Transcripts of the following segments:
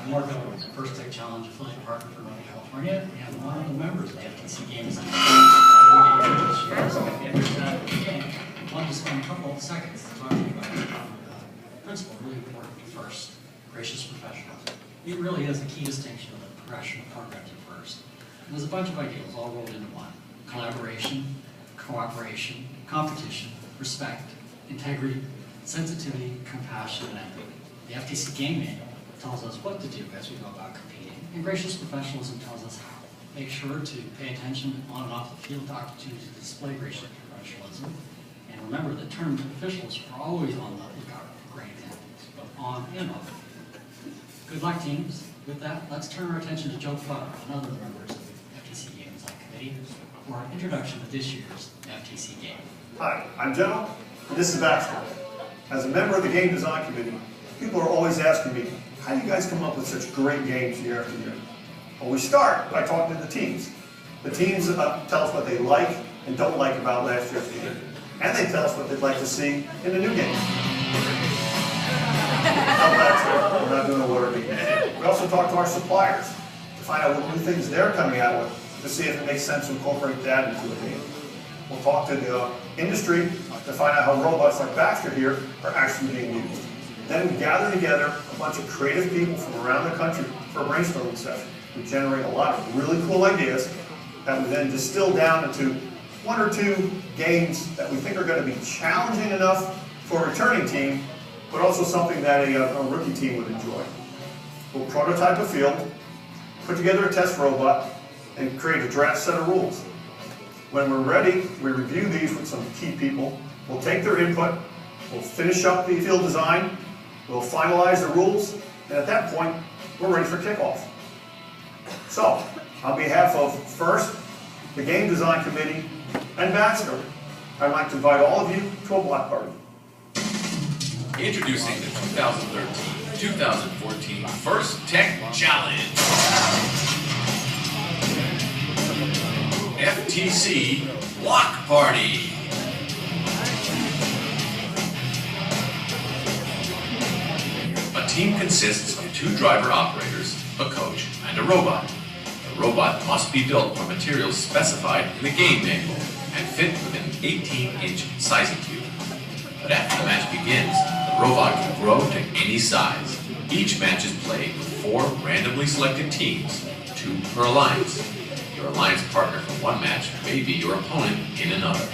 Mark Elwood, First Tech Challenge affiliate partner for Northern California, and one of the members of the FTC Game Design. I wanted to spend a couple of seconds talking about the principle really important first, gracious professionalism. It really is a key distinction of the progression of programming first. And there's a bunch of ideals all rolled into one: collaboration, cooperation, competition, respect, integrity, sensitivity, compassion, and empathy. The FTC Game Manual tells us what to do as we go about competing, and gracious professionalism tells us how. Make sure to pay attention on and off the field to opportunities to display gracious professionalism, and remember that termed officials are always on the lookout for great examples, both on and off the field. Good luck, teams. With that, let's turn our attention to Joe Futter, another of the members of the FTC Game Design Committee, for an introduction to this year's FTC Game. Hi, I'm Joe, and this is Baxter. As a member of the Game Design Committee, people are always asking me, how do you guys come up with such great games year after year? Well, we start by talking to the teams. The teams tell us what they like and don't like about last year's game, and they tell us what they'd like to see in the new game. Now, Baxter, we're not doing a water game. We also talk to our suppliers to find out what new things they're coming out with, to see if it makes sense to incorporate that into a game. We'll talk to the industry to find out how robots like Baxter here are actually being used. Then we gather together a bunch of creative people from around the country for a brainstorming session. We generate a lot of really cool ideas that we then distill down into one or two games that we think are going to be challenging enough for a returning team, but also something that a rookie team would enjoy. We'll prototype a field, put together a test robot, and create a draft set of rules. When we're ready, we review these with some key people. We'll take their input, we'll finish up the field design, we'll finalize the rules, and at that point, we're ready for kickoff. So, on behalf of FIRST, the Game Design Committee, and Baxter, I'd like to invite all of you to a block party. Introducing the 2013-2014 First Tech Challenge. FTC Block Party. A team consists of 2 driver operators, a coach, and a robot. The robot must be built from materials specified in the game manual and fit within an 18-inch sizing cube. But after the match begins, the robot can grow to any size. Each match is played with 4 randomly selected teams, 2 per alliance. Your alliance partner for one match may be your opponent in another.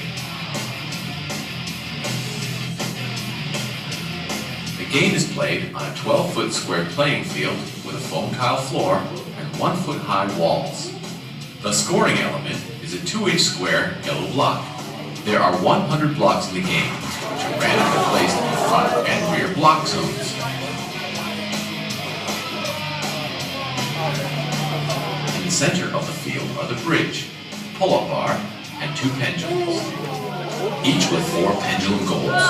The game is played on a 12-foot square playing field with a foam tile floor and 1-foot-high walls. The scoring element is a 2-inch square yellow block. There are 100 blocks in the game, which are randomly placed in the front and rear block zones. In the center of the field are the bridge, pull-up bar, and 2 pendulums, each with 4 pendulum goals.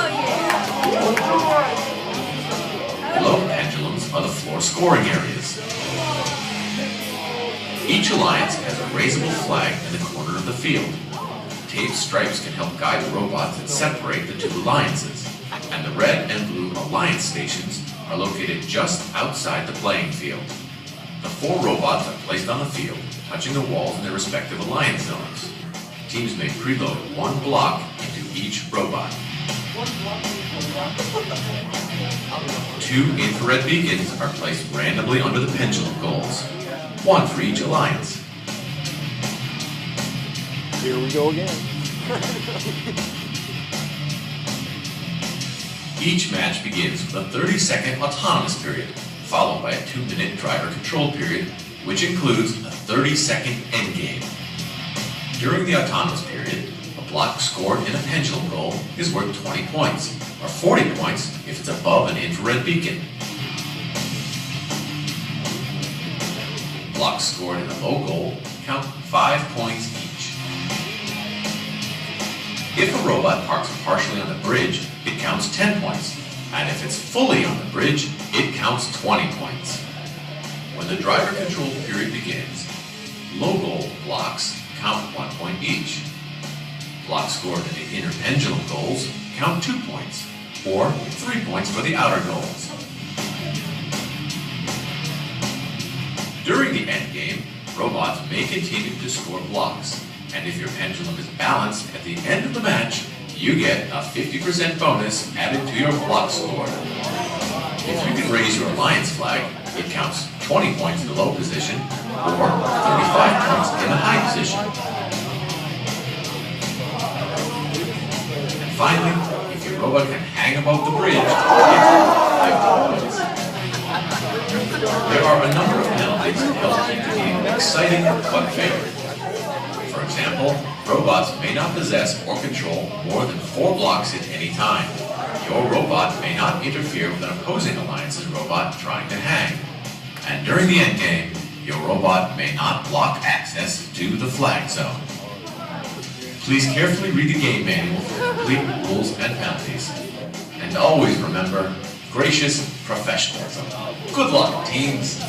Below the pendulums are the floor scoring areas. Each alliance has a raisable flag in the corner of the field. Taped stripes can help guide the robots and separate the 2 alliances, and the red and blue alliance stations are located just outside the playing field. The 4 robots are placed on the field, touching the walls in their respective alliance zones. Teams may preload 1 block into each robot. 2 infrared beacons are placed randomly under the pendulum goals, 1 for each alliance. Here we go again. Each match begins with a 30-second autonomous period, followed by a 2-minute driver control period, which includes a 30-second endgame. During the autonomous period, a block scored in a pendulum goal is worth 20 points, or 40 points if it's above an infrared beacon. Blocks scored in a low goal count 5 points each. If a robot parks partially on the bridge, it counts 10 points, and if it's fully on the bridge, it counts 20 points. When the driver control period begins, low goal blocks count 1 point each. Blocks scored in the inner pendulum goals count 2 points, or 3 points for the outer goals. During the endgame, robots may continue to score blocks, and if your pendulum is balanced at the end of the match, you get a 50% bonus added to your block score. If you can raise your alliance flag, it counts 20 points in the low position, or 35 points in the high position. And finally, if your robot can hang above the bridge, it's 50 points. There are a number of penalties to help keep the game exciting but fair. For example, robots may not possess or control more than 4 blocks at any time. Your robot may not interfere with an opposing alliance's robot trying to hang. And during the endgame, your robot may not block access to the flag zone. Please carefully read the game manual for complete rules and penalties. And always remember, gracious professionalism. Good luck, teams!